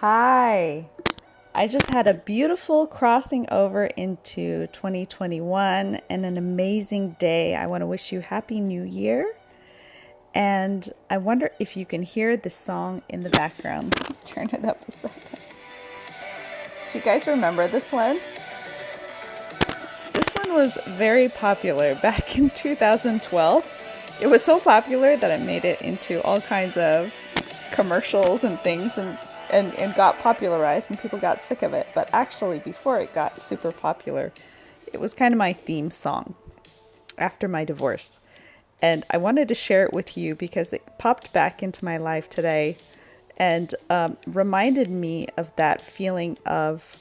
Hi. I just had a beautiful crossing over into 2021 and an amazing day. I want to wish you Happy New Year. And I wonder if you can hear the song in the background. Turn it up a second. Do you guys remember this one? This one was very popular back in 2012. It was so popular that it made it into all kinds of commercials and things and got popularized and people got sick of it. But actually, before it got super popular, it was kind of my theme song after my divorce. And I wanted to share it with you because it popped back into my life today and reminded me of that feeling of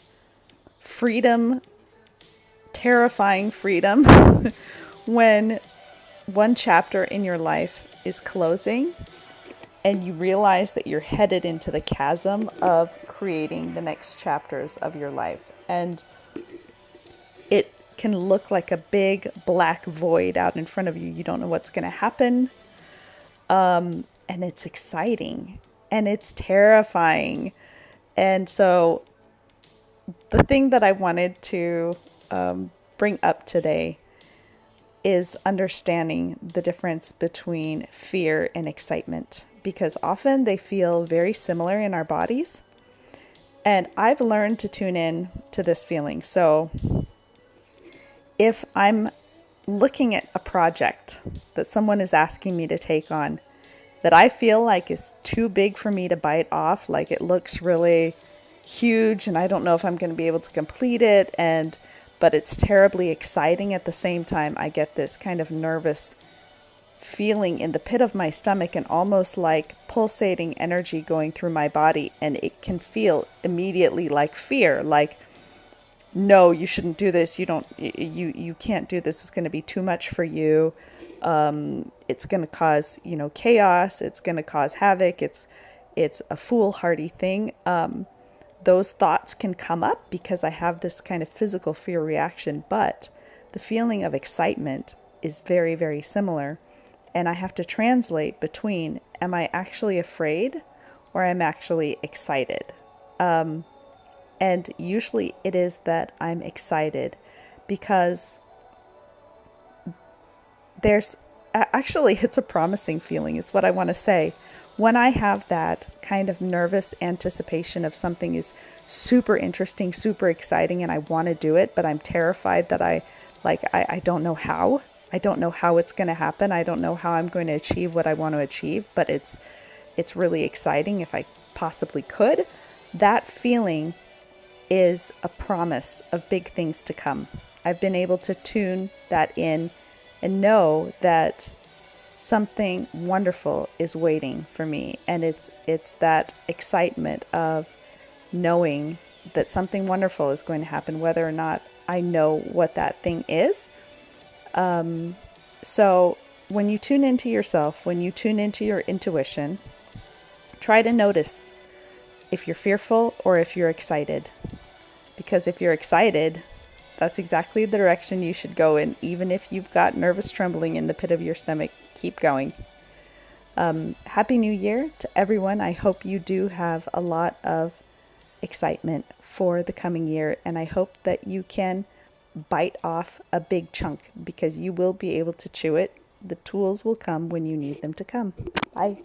freedom, terrifying freedom, when one chapter in your life is closing and you realize that you're headed into the chasm of creating the next chapters of your life. And it can look like a big black void out in front of you. You don't know what's going to happen. And it's exciting and it's terrifying. And so the thing that I wanted to bring up today is understanding the difference between fear and excitement, because often they feel very similar in our bodies. And I've learned to tune in to this feeling. So if I'm looking at a project that someone is asking me to take on that I feel like is too big for me to bite off, like it looks really huge and I don't know if I'm going to be able to complete it, but it's terribly exciting at the same time, I get this kind of nervous feeling in the pit of my stomach and almost like pulsating energy going through my body. And it can feel immediately like fear, like, no, you shouldn't do this. You can't do this. It's going to be too much for you. It's going to cause, chaos. It's going to cause havoc. It's a foolhardy thing. Those thoughts can come up because I have this kind of physical fear reaction, but the feeling of excitement is very, very similar. And I have to translate between, am I actually afraid or am I actually excited? And usually it is that I'm excited because it's a promising feeling is what I want to say. When I have that kind of nervous anticipation of something is super interesting, super exciting, and I want to do it, but I'm terrified that I don't know how. I don't know how it's going to happen. I don't know how I'm going to achieve what I want to achieve, but it's really exciting if I possibly could. That feeling is a promise of big things to come. I've been able to tune that in and know that something wonderful is waiting for me. And it's that excitement of knowing that something wonderful is going to happen, whether or not I know what that thing is. So when you tune into yourself, when you tune into your intuition, try to notice if you're fearful or if you're excited. Because if you're excited, that's exactly the direction you should go in. Even if you've got nervous trembling in the pit of your stomach, keep going. Happy New Year to everyone. I hope you do have a lot of excitement for the coming year. And I hope that you can bite off a big chunk because you will be able to chew it. The tools will come when you need them to come. Bye.